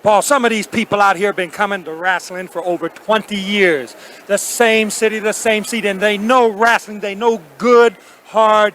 Paul, some of these people out here have been coming to wrestling for over 20 years. The same city, the same seat, and they know wrestling. They know good, hard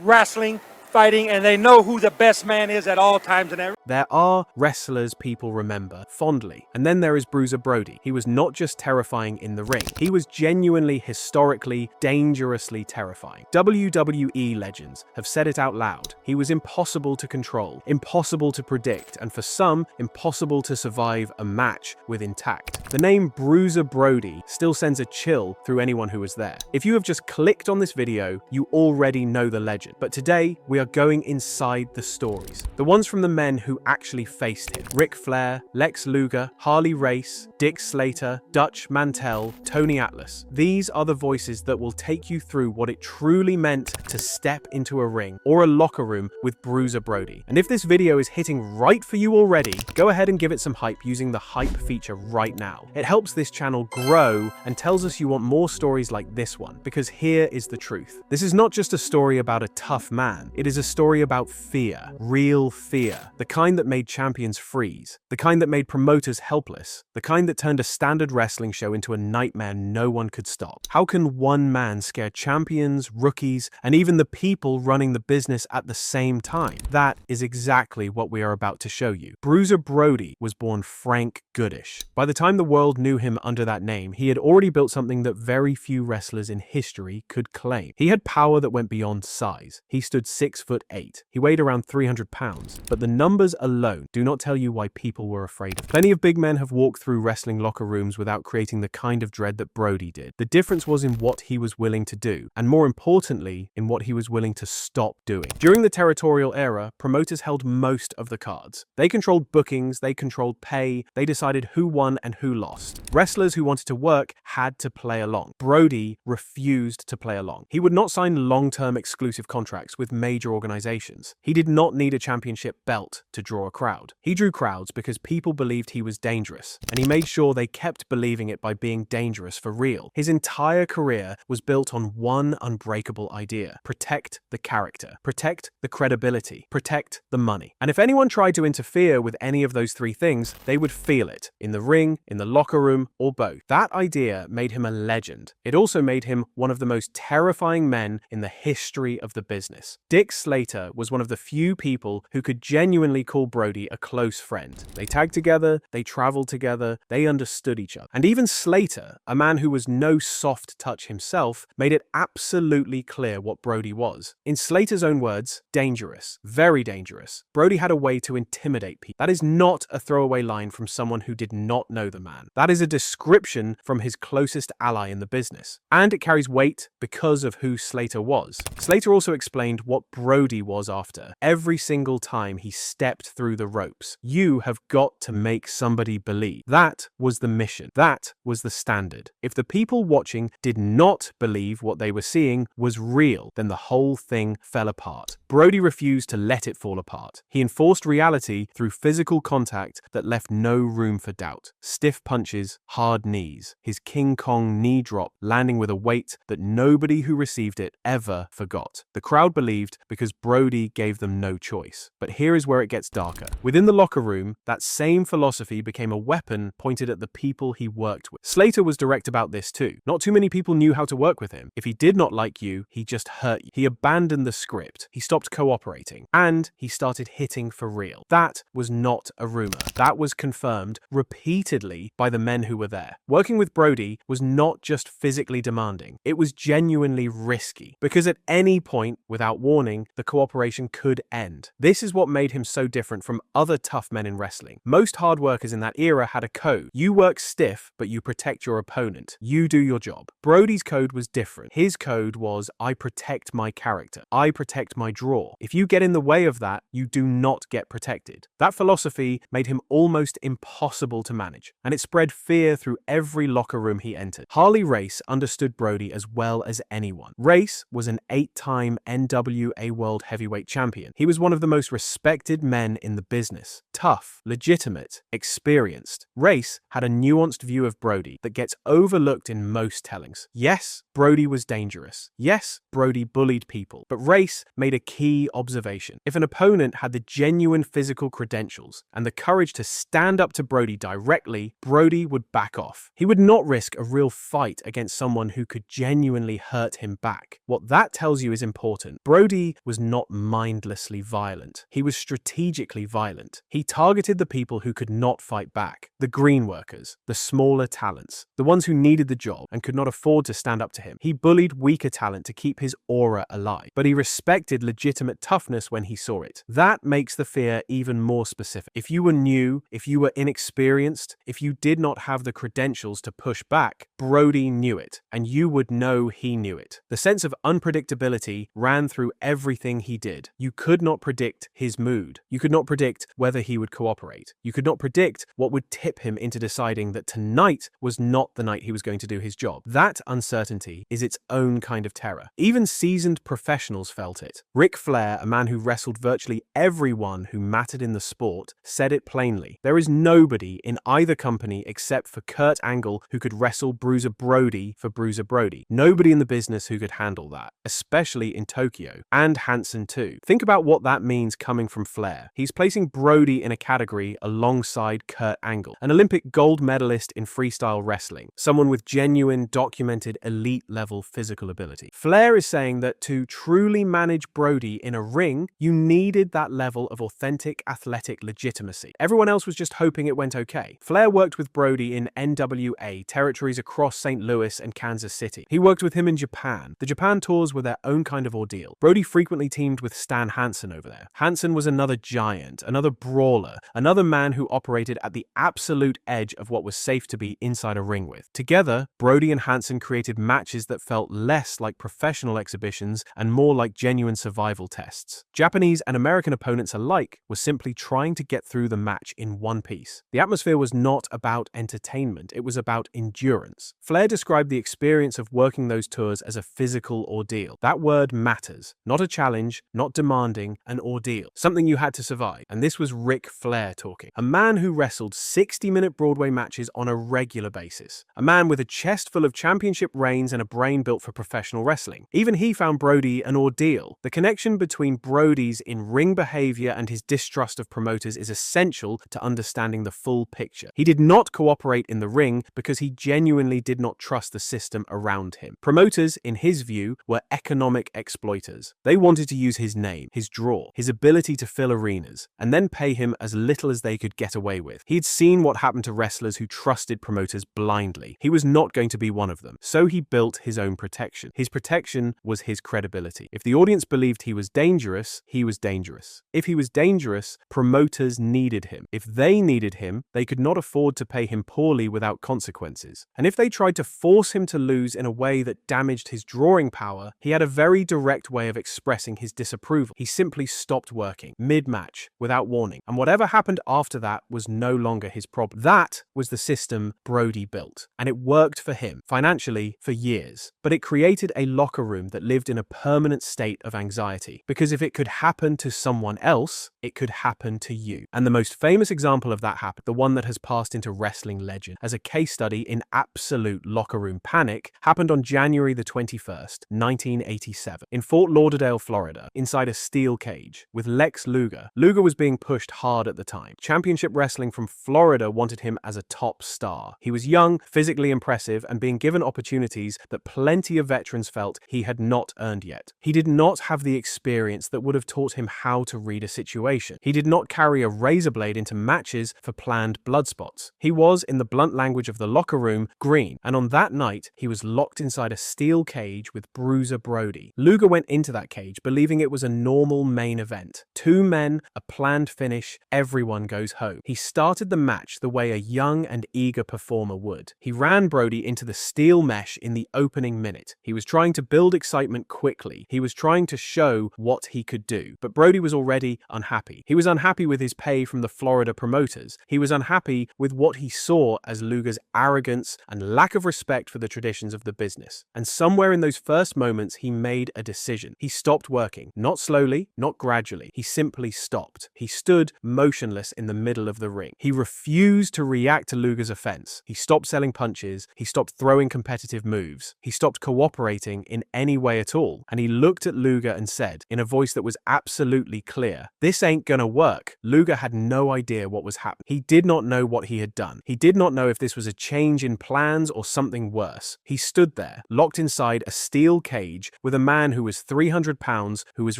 wrestling, fighting, and they know who the best man is at all times. And there are wrestlers people remember fondly. And then there is Bruiser Brody. He was not just terrifying in the ring. He was genuinely, historically, dangerously terrifying. WWE legends have said it out loud. He was impossible to control, impossible to predict, and for some, impossible to survive a match with intact. The name Bruiser Brody still sends a chill through anyone who was there. If you have just clicked on this video, you already know the legend. But today, we are going inside the stories. The ones from the men who actually faced him. Ric Flair, Lex Luger, Harley Race, Dick Slater, Dutch Mantell, Tony Atlas. These are the voices that will take you through what it truly meant to step into a ring or a locker room with Bruiser Brody. And if this video is hitting right for you already, go ahead and give it some hype using the hype feature right now. It helps this channel grow and tells us you want more stories like this one, because here is the truth. This is not just a story about a tough man. It is a story about fear, real fear, the kind that made champions freeze, the kind that made promoters helpless, the kind that turned a standard wrestling show into a nightmare no one could stop. How can one man scare champions, rookies, and even the people running the business at the same time? That is exactly what we are about to show you. Bruiser Brody was born Frank Goodish. By the time the world knew him under that name, he had already built something that very few wrestlers in history could claim. He had power that went beyond size. He stood 6'8". He weighed around 300 pounds, but the numbers alone do not tell you why people were afraid of him. Plenty of big men have walked through wrestling locker rooms without creating the kind of dread that Brody did. The difference was in what he was willing to do, and more importantly, in what he was willing to stop doing. During the territorial era, promoters held most of the cards. They controlled bookings, they controlled pay, they decided who won and who lost. Wrestlers who wanted to work had to play along. Brody refused to play along. He would not sign long-term exclusive contracts with major organizations. He did not need a championship belt to draw a crowd. He drew crowds because people believed he was dangerous, and he made sure they kept believing it by being dangerous for real. His entire career was built on one unbreakable idea: protect the character, protect the credibility, protect the money. And if anyone tried to interfere with any of those three things, they would feel it, in the ring, in the locker room, or both. That idea made him a legend. It also made him one of the most terrifying men in the history of the business. Dick Slater was one of the few people who could genuinely call Brody a close friend. They tagged together, they traveled together, they understood each other. And even Slater, a man who was no soft touch himself, made it absolutely clear what Brody was. In Slater's own words, dangerous, very dangerous. Brody had a way to intimidate people. That is not a throwaway line from someone who did not know the man. That is a description from his closest ally in the business. And it carries weight because of who Slater was. Slater also explained what Brody was after every single time he stepped through the ropes. You have got to make somebody believe. That was the mission. That was the standard. If the people watching did not believe what they were seeing was real, then the whole thing fell apart. Brody refused to let it fall apart. He enforced reality through physical contact that left no room for doubt. Stiff punches, hard knees. His King Kong knee drop landing with a weight that nobody who received it ever forgot. The crowd believed because Brody gave them no choice. But here is where it gets darker. Within the locker room, that same philosophy became a weapon pointed at the people he worked with. Slater was direct about this too. Not too many people knew how to work with him. If he did not like you, he just hurt you. He abandoned the script. He stopped cooperating. And he started hitting for real. That was not a rumor. That was confirmed repeatedly by the men who were there. Working with Brody was not just physically demanding. It was genuinely risky. Because at any point, without warning, the cooperation could end. This is what made him so different from other tough men in wrestling. Most hard workers in that era had a code. You work stiff, but you protect your opponent. You do your job. Brody's code was different. His code was, I protect my character. I protect my draw. If you get in the way of that, you do not get protected. That philosophy made him almost impossible to manage. And it spread fear through every locker room he entered. Harley Race understood Brody as well as anyone. Race was an 8-time NWA World Heavyweight Champion. He was one of the most respected men in the business. Tough, legitimate, experienced. Race had a nuanced view of Brody that gets overlooked in most tellings. Yes, Brody was dangerous. Yes, Brody bullied people. But Race made a key observation. If an opponent had the genuine physical credentials and the courage to stand up to Brody directly, Brody would back off. He would not risk a real fight against someone who could genuinely hurt him back. What that tells you is important. Brody was not mindlessly violent. He was strategically violent. He targeted the people who could not fight back. The green workers, the smaller talents, the ones who needed the job and could not afford to stand up to him. He bullied weaker talent to keep his aura alive, but he respected legitimate toughness when he saw it. That makes the fear even more specific. If you were new, if you were inexperienced, if you did not have the credentials to push back, Brody knew it, and you would know he knew it. The sense of unpredictability ran through everything he did. You could not predict his mood. You could not predict whether he would cooperate. You could not predict what would tip him into deciding that tonight was not the night he was going to do his job. That uncertainty is its own kind of terror. Even seasoned professionals felt it. Ric Flair, a man who wrestled virtually everyone who mattered in the sport, said it plainly. There is nobody in either company except for Kurt Angle who could wrestle Bruiser Brody for Bruiser Brody. Nobody in the business who could handle that, especially in Tokyo, and Hansen too. Think about what that means coming from Flair. He's placing Brody in a category alongside Kurt Angle, an Olympic gold medalist in freestyle wrestling, someone with genuine, documented, elite-level physical ability. Flair is saying that to truly manage Brody in a ring, you needed that level of authentic athletic legitimacy. Everyone else was just hoping it went okay. Flair worked with Brody in NWA territories across St. Louis and Kansas City. He worked with him in Japan. The Japan tours were their own kind of ordeal. Brody frequently teamed with Stan Hansen over there. Hansen was another giant, another brawler, another man who operated at the absolute edge of what was safe to be inside a ring with. Together, Brody and Hansen created matches that felt less like professional exhibitions and more like genuine survival tests. Japanese and American opponents alike were simply trying to get through the match in one piece. The atmosphere was not about entertainment, it was about endurance. Flair described the experience of working those tours as a physical ordeal. That word matters. Not a challenge, not demanding, an ordeal. Something you had to survive. And this was Ric Flair talking. A man who wrestled 60-minute Broadway matches on a regular basis. A man with a chest full of championship reigns and a brain built for professional wrestling. Even he found Brody an ordeal. The connection between Brody's in-ring behavior and his distrust of promoters is essential to understanding the full picture. He did not cooperate in the ring because he genuinely did not trust the system around him. Promoters, in his view, were economic exploiters. They wanted to use his name, his draw, his ability to fill arenas, and then pay him as little as they could get away with. He'd seen what happened to wrestlers who trusted promoters blindly. He was not going to be one of them. So he built his own protection. His protection was his credibility. If the audience believed he was dangerous, he was dangerous. If he was dangerous, promoters needed him. If they needed him, they could not afford to pay him poorly without consequences. And if they tried to force him to lose in a way that damaged his drawing power, he had a very direct way of expressing his disapproval. He simply stopped working, mid-match, without warning. And whatever happened after that was no longer his problem. That was the system Brody built. And it worked for him, financially, for years. But it created a locker room that lived in a permanent state of anxiety. Because if it could happen to someone else, it could happen to you. And the most famous example of that happened, the one that has passed into wrestling legend as a case study in absolute locker room panic, happened on January the 21st, 1987, in Fort Lauderdale, Florida, inside a steel cage, with Lex Luger. Luger was being pushed hard at the time. Championship Wrestling from Florida wanted him as a top star. He was young, physically impressive, and being given opportunities that plenty of veterans felt he had not earned yet. He did not have the experience that would have taught him how to read a situation. He did not carry a razor blade into matches for planned blood spots. He was, in the blunt language of the locker room, green, and on that night, he was locked inside a steel cage with Bruiser Brody. Luger went into that cage believing it was a normal main event. 2 men, a planned finish, everyone goes home. He started the match the way a young and eager performer would. He ran Brody into the steel mesh in the opening minute. He was trying to build excitement quickly. He was trying to show what he could do. But Brody was already unhappy. He was unhappy with his pay from the Florida promoters. He was unhappy with what what he saw as Luger's arrogance and lack of respect for the traditions of the business. And somewhere in those first moments, he made a decision. He stopped working. Not slowly, not gradually. He simply stopped. He stood motionless in the middle of the ring. He refused to react to Luger's offense. He stopped selling punches. He stopped throwing competitive moves. He stopped cooperating in any way at all. And he looked at Luger and said, in a voice that was absolutely clear, "This ain't gonna work." Luger had no idea what was happening. He did not know what he had done. He did not know if this was a change in plans or something worse. He stood there, locked inside a steel cage with a man who was 300 pounds, who was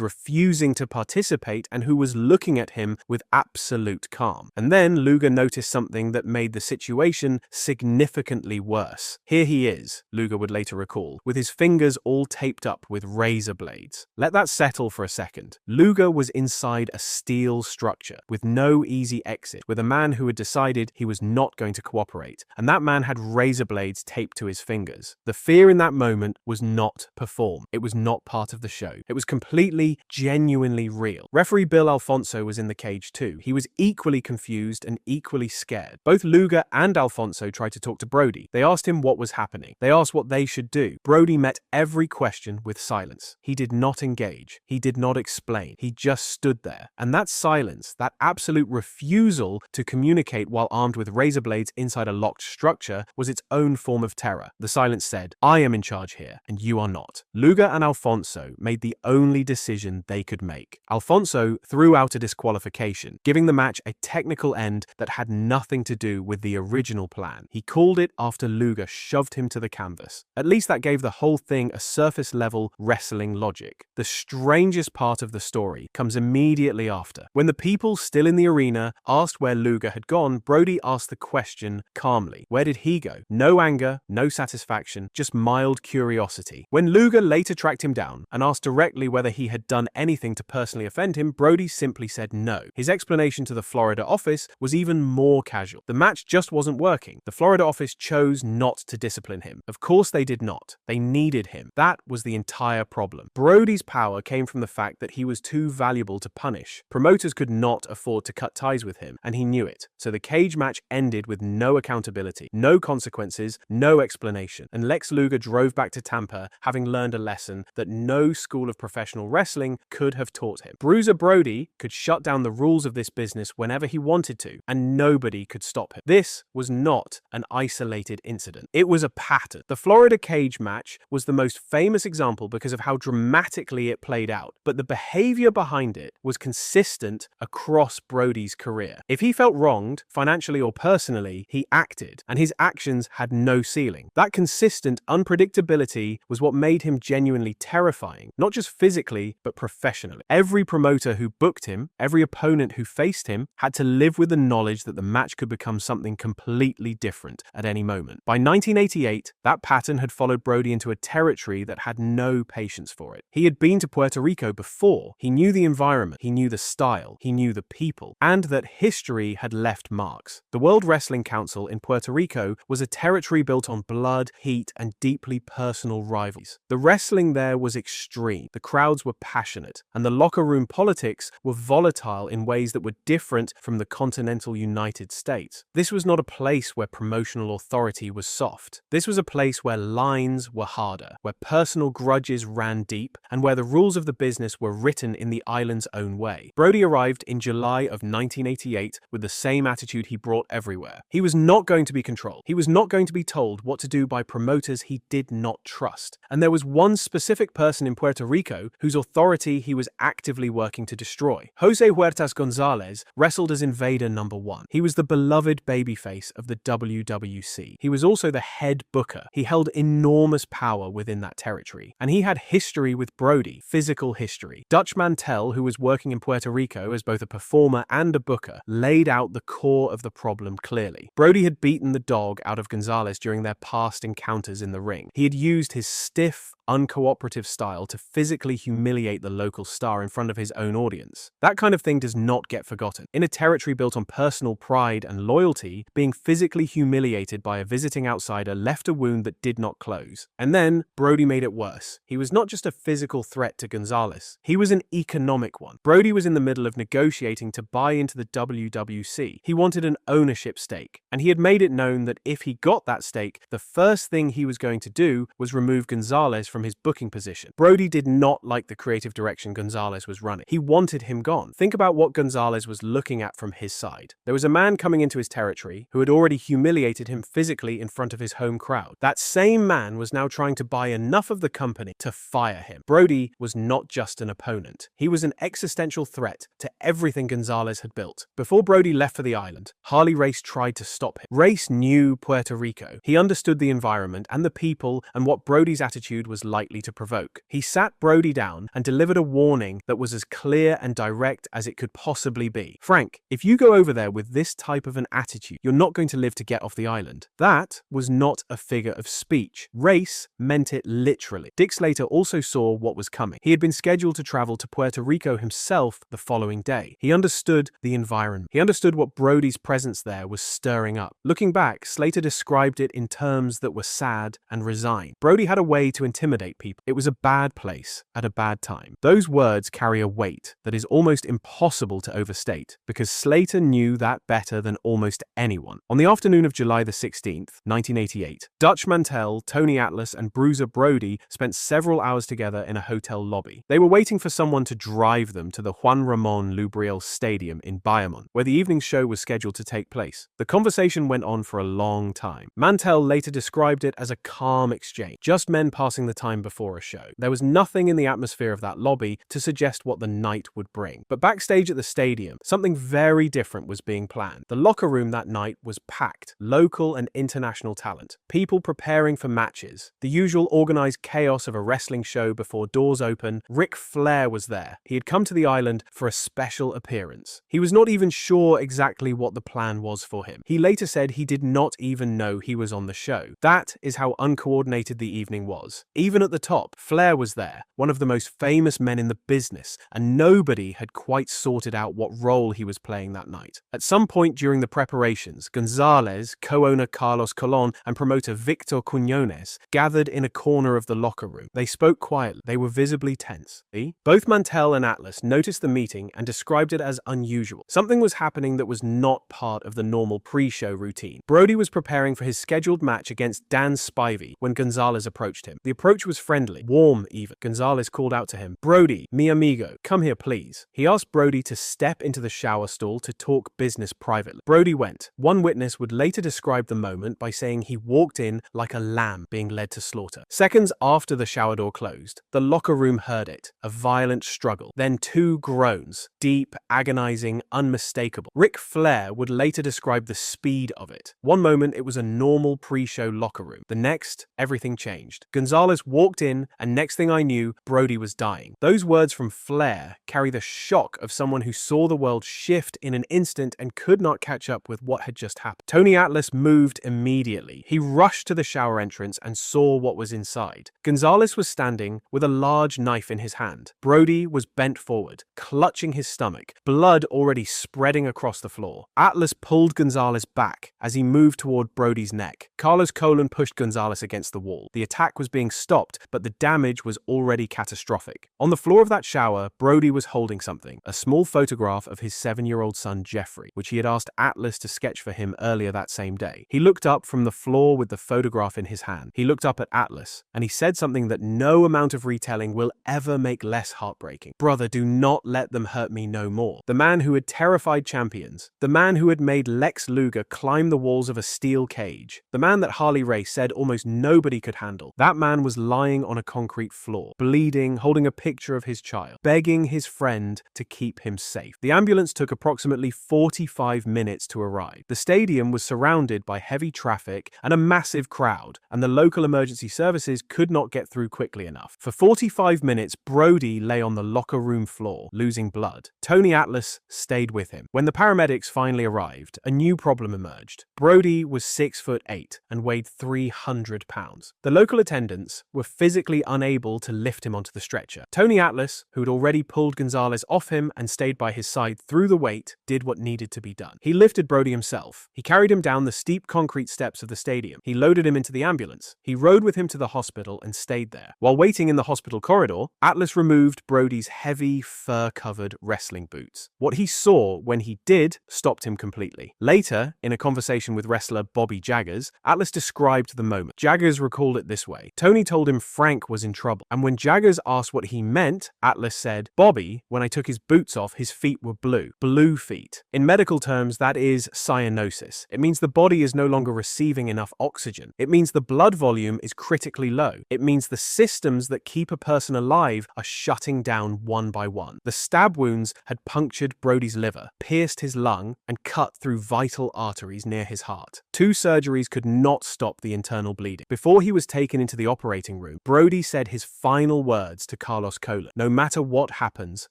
refusing to participate and who was looking at him with absolute calm. And then Luger noticed something that made the situation significantly worse. Here he is, Luger would later recall, with his fingers all taped up with razor blades. Let that settle for a second. Luger was inside a steel structure with no easy exit, with a man who had decided he was not going to cooperate, and that man had razor blades taped to his fingers. The fear in that moment was not performed. It was not part of the show. It was completely, genuinely real. Referee Bill Alfonso was in the cage too. He was equally confused and equally scared. Both Luger and Alfonso tried to talk to Brody. They asked him what was happening. They asked what they should do. Brody met every question with silence. He did not engage. He did not explain. He just stood there. And that silence, that absolute refusal to communicate while armed with razor blades inside a locked structure, was its own form of terror. The silence said, "I am in charge here, and you are not." Luger and Alfonso made the only decision they could make. Alfonso threw out a disqualification, giving the match a technical end that had nothing to do with the original plan. He called it after Luger shoved him to the canvas. At least that gave the whole thing a surface-level wrestling logic. The strangest part of the story comes immediately after. When the people still in the arena asked where Luger had gone, Brody asked the question calmly. Where did he go? No anger, no satisfaction, just mild curiosity. When Luger later tracked him down and asked directly whether he had done anything to personally offend him, Brody simply said no. His explanation to the Florida office was even more casual. The match just wasn't working. The Florida office chose not to discipline him. Of course they did not. They needed him. That was the entire problem. Brody's power came from the fact that he was too valuable to punish. Promoters could not afford to cut ties with him, and he knew it. So the cage match ended with no accountability, no consequences, no explanation, and Lex Luger drove back to Tampa having learned a lesson that no school of professional wrestling could have taught him. Bruiser Brody could shut down the rules of this business whenever he wanted to, and nobody could stop him. This was not an isolated incident. It was a pattern. The Florida cage match was the most famous example because of how dramatically it played out, but the behavior behind it was consistent across Brody's career. If he felt wronged, financially or personally, he acted, and his actions had no ceiling. That consistent unpredictability was what made him genuinely terrifying, not just physically, but professionally. Every promoter who booked him, every opponent who faced him, had to live with the knowledge that the match could become something completely different at any moment. By 1988, that pattern had followed Brody into a territory that had no patience for it. He had been to Puerto Rico before. He knew the environment, he knew the style, he knew the people, and that history had left marks. The World Wrestling Council in Puerto Rico was a territory built on blood, heat, and deeply personal rivalries. The wrestling there was extreme, the crowds were passionate, and the locker room politics were volatile in ways that were different from the continental United States. This was not a place where promotional authority was soft. This was a place where lines were harder, where personal grudges ran deep, and where the rules of the business were written in the island's own way. Brody arrived in July of 1988 with the same attitude he brought everywhere. He was not going to be controlled. He was not going to be told what to do by promoters he did not trust. And there was one specific person in Puerto Rico whose authority he was actively working to destroy. Jose Huertas Gonzalez wrestled as Invader number 1. He was the beloved babyface of the WWC. He was also the head booker. He held enormous power within that territory. And he had history with Brody, physical history. Dutch Mantell, who was working in Puerto Rico as both a performer and a booker, laid out the core of the problem clearly. Brody had beaten the dog out of Gonzalez during their past encounters in the ring. He had used his stiff, uncooperative style to physically humiliate the local star in front of his own audience. That kind of thing does not get forgotten. In a territory built on personal pride and loyalty, being physically humiliated by a visiting outsider left a wound that did not close. And then, Brody made it worse. He was not just a physical threat to Gonzalez, he was an economic one. Brody was in the middle of negotiating to buy into the WWC. He wanted an ownership stake, and he had made it known that if he got that stake, the first thing he was going to do was remove Gonzalez from his booking position. Brody did not like the creative direction Gonzalez was running. He wanted him gone. Think about what Gonzalez was looking at from his side. There was a man coming into his territory who had already humiliated him physically in front of his home crowd. That same man was now trying to buy enough of the company to fire him. Brody was not just an opponent. He was an existential threat to everything Gonzalez had built. Before Brody left for the island, Harley Race tried to stop him. Race knew Puerto Rico. He understood the environment and the people and what Brody's attitude was likely to provoke. He sat Brody down and delivered a warning that was as clear and direct as it could possibly be. Frank, if you go over there with this type of an attitude, you're not going to live to get off the island. That was not a figure of speech. Race meant it literally. Dick Slater also saw what was coming. He had been scheduled to travel to Puerto Rico himself the following day. He understood the environment. He understood what Brody's presence there was stirring up. Looking back, Slater described it in terms that were sad and resigned. Brody had a way to intimidate people. It was a bad place at a bad time. Those words carry a weight that is almost impossible to overstate, because Slater knew that better than almost anyone. On the afternoon of July the 16th, 1988, Dutch Mantell, Tony Atlas, and Bruiser Brody spent several hours together in a hotel lobby. They were waiting for someone to drive them to the Juan Ramon Lubriel Stadium in Bayamon, where the evening show was scheduled to take place. The conversation went on for a long time. Mantell later described it as a calm exchange, just men passing the time before a show. There was nothing in the atmosphere of that lobby to suggest what the night would bring. But backstage at the stadium, something very different was being planned. The locker room that night was packed. Local and international talent. People preparing for matches. The usual organized chaos of a wrestling show before doors open. Ric Flair was there. He had come to the island for a special appearance. He was not even sure exactly what the plan was for him. He later said he did not even know he was on the show. That is how uncoordinated the evening was. Even at the top, Flair was there, one of the most famous men in the business, and nobody had quite sorted out what role he was playing that night. At some point during the preparations, Gonzalez, co-owner Carlos Colon, and promoter Victor Quinones gathered in a corner of the locker room. They spoke quietly. They were visibly tense. Both Mantell and Atlas noticed the meeting and described it as unusual. Something was happening that was not part of the normal pre-show routine. Brody was preparing for his scheduled match against Dan Spivey when Gonzalez approached him. The approach was friendly, warm even. Gonzalez called out to him, "Brody, mi amigo, come here please." He asked Brody to step into the shower stall to talk business privately. Brody went. One witness would later describe the moment by saying he walked in like a lamb being led to slaughter. Seconds after the shower door closed, the locker room heard it. A violent struggle. Then two groans. Deep, agonizing, unmistakable. Ric Flair would later describe the speed of it. One moment it was a normal pre-show locker room. The next, everything changed. Gonzalez walked in, and next thing I knew, Brody was dying. Those words from Flair carry the shock of someone who saw the world shift in an instant and could not catch up with what had just happened. Tony Atlas moved immediately. He rushed to the shower entrance and saw what was inside. Gonzalez was standing with a large knife in his hand. Brody was bent forward, clutching his stomach, blood already spreading across the floor. Atlas pulled Gonzalez back as he moved toward Brody's neck. Carlos Colon pushed Gonzalez against the wall. The attack was being stopped, but the damage was already catastrophic. On the floor of that shower, Brody was holding something, a small photograph of his 7-year-old son Jeffrey, which he had asked Atlas to sketch for him earlier that same day. He looked up from the floor with the photograph in his hand. He looked up at Atlas, and he said something that no amount of retelling will ever make less heartbreaking. "Brother, do not let them hurt me no more." The man who had terrified champions, the man who had made Lex Luger climb the walls of a steel cage, the man that Harley Race said almost nobody could handle, that man was lying on a concrete floor, bleeding, holding a picture of his child, begging his friend to keep him safe. The ambulance took approximately 45 minutes to arrive. The stadium was surrounded by heavy traffic and a massive crowd, and the local emergency services could not get through quickly enough. For 45 minutes, Brody lay on the locker room floor, losing blood. Tony Atlas stayed with him. When the paramedics finally arrived, a new problem emerged. Brody was 6'8" and weighed 300 pounds. The local attendants were were physically unable to lift him onto the stretcher. Tony Atlas, who had already pulled Gonzalez off him and stayed by his side through the weight, did what needed to be done. He lifted Brody himself. He carried him down the steep concrete steps of the stadium. He loaded him into the ambulance. He rode with him to the hospital and stayed there. While waiting in the hospital corridor, Atlas removed Brody's heavy, fur-covered wrestling boots. What he saw when he did stopped him completely. Later, in a conversation with wrestler Bobby Jaggers, Atlas described the moment. Jaggers recalled it this way. Tony told him Frank was in trouble, and when Jaggers asked what he meant, Atlas said, "Bobby, when I took his boots off, his feet were blue. Blue feet." In medical terms, that is cyanosis. It means the body is no longer receiving enough oxygen. It means the blood volume is critically low. It means the systems that keep a person alive are shutting down one by one. The stab wounds had punctured Brody's liver, pierced his lung, and cut through vital arteries near his heart. 2 surgeries could not stop the internal bleeding. Before he was taken into the operating room, Brody said his final words to Carlos Colon: "No matter what happens,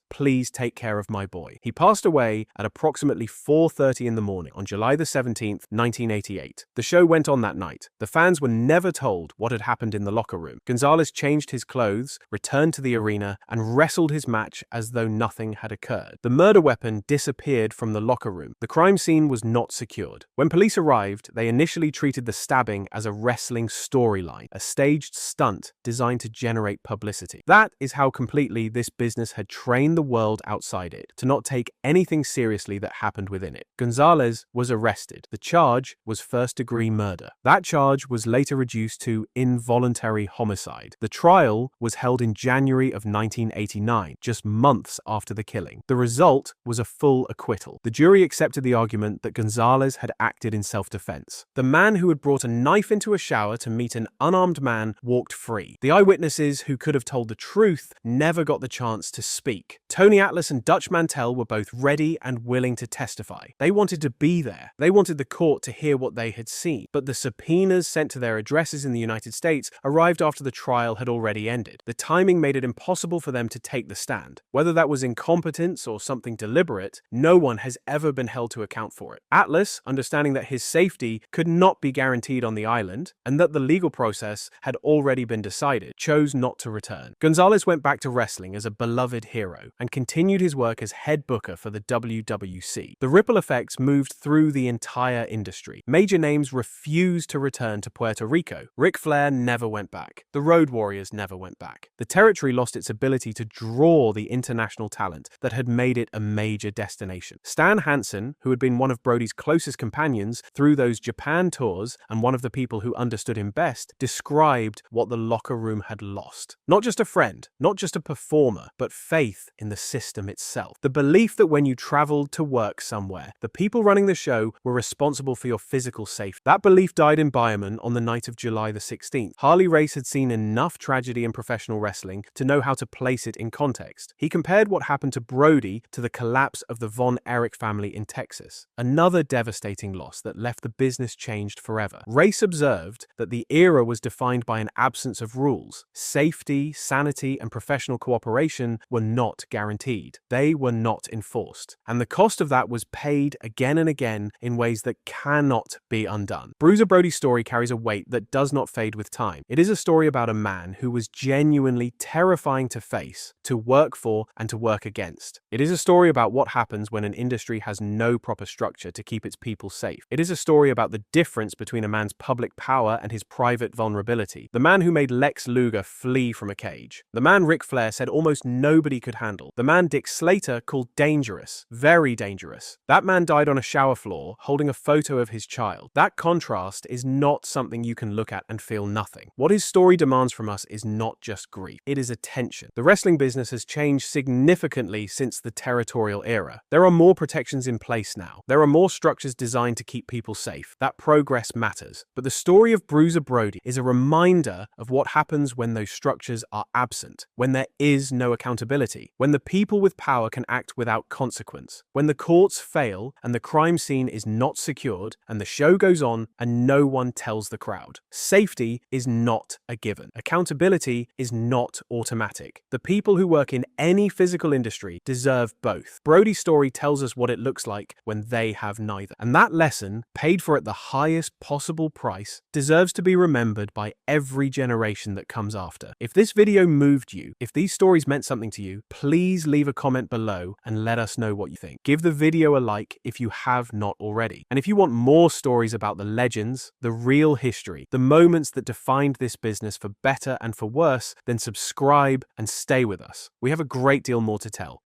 please take care of my boy." He passed away at approximately 4:30 in the morning on July the 17th, 1988. The show went on that night. The fans were never told what had happened in the locker room. Gonzalez changed his clothes, returned to the arena, and wrestled his match as though nothing had occurred. The murder weapon disappeared from the locker room. The crime scene was not secured. When police arrived, they initially treated the stabbing as a wrestling storyline, a staged stunt designed to generate publicity. That is how completely this business had trained the world outside it to not take anything seriously that happened within it. Gonzalez was arrested. The charge was first-degree murder. That charge was later reduced to involuntary homicide. The trial was held in January of 1989, just months after the killing. The result was a full acquittal. The jury accepted the argument that Gonzalez had acted in self-defense. The man who had brought a knife into a shower to meet an unarmed man walked free. The eyewitnesses who could have told the truth never got the chance to speak. Tony Atlas and Dutch Mantell were both ready and willing to testify. They wanted to be there. They wanted the court to hear what they had seen. But the subpoenas sent to their addresses in the United States arrived after the trial had already ended. The timing made it impossible for them to take the stand. Whether that was incompetence or something deliberate, no one has ever been held to account for it. Atlas, understanding that his safety could not be guaranteed on the island and that the legal process had already been decided, chose not to return. Gonzalez went back to wrestling as a beloved hero and continued his work as head booker for the WWC. The ripple effects moved through the entire industry. Major names refused to return to Puerto Rico. Ric Flair never went back. The Road Warriors never went back. The territory lost its ability to draw the international talent that had made it a major destination. Stan Hansen, who had been one of Brody's closest companions through those Japan tours and one of the people who understood him best, described what the locker room had lost. Not just a friend, not just a performer, but faith in the system itself. The belief that when you traveled to work somewhere, the people running the show were responsible for your physical safety. That belief died in Bayerman on the night of July the 16th. Harley Race had seen enough tragedy in professional wrestling to know how to place it in context. He compared what happened to Brody to the collapse of the Von Erich family in Texas. Another devastating loss that left the business changed forever. Race observed that the era was defined by an absence of rules. Safety, sanity, and professional cooperation were not guaranteed. They were not enforced. And the cost of that was paid again and again in ways that cannot be undone. Bruiser Brody's story carries a weight that does not fade with time. It is a story about a man who was genuinely terrifying to face, to work for, and to work against. It is a story about what happens when an industry has no proper structure to keep its people safe. It is a story about the difference between a man's public power and his private vulnerability. The man who made Lex Luger flee from a cage. The man Ric Flair said almost nobody could handle. The man Dick Slater called dangerous. Very dangerous. That man died on a shower floor holding a photo of his child. That contrast is not something you can look at and feel nothing. What his story demands from us is not just grief. It is attention. The wrestling business has changed significantly since the territorial era. There are more protections in place now. There are more structures designed to keep people safe. That progress matters. But the story of Bruiser Brody is a reminder of what happens when those structures are absent, when there is no accountability, when the people with power can act without consequence, when the courts fail and the crime scene is not secured and the show goes on and no one tells the crowd. Safety is not a given. Accountability is not automatic. The people who work in any physical industry deserve both. Brody's story tells us what it looks like when they have neither. And that lesson, paid for at at the highest possible price deserves to be remembered by every generation that comes after. If this video moved you, if these stories meant something to you, please leave a comment below and let us know what you think. Give the video a like if you have not already. And if you want more stories about the legends, the real history, the moments that defined this business for better and for worse, then subscribe and stay with us. We have a great deal more to tell.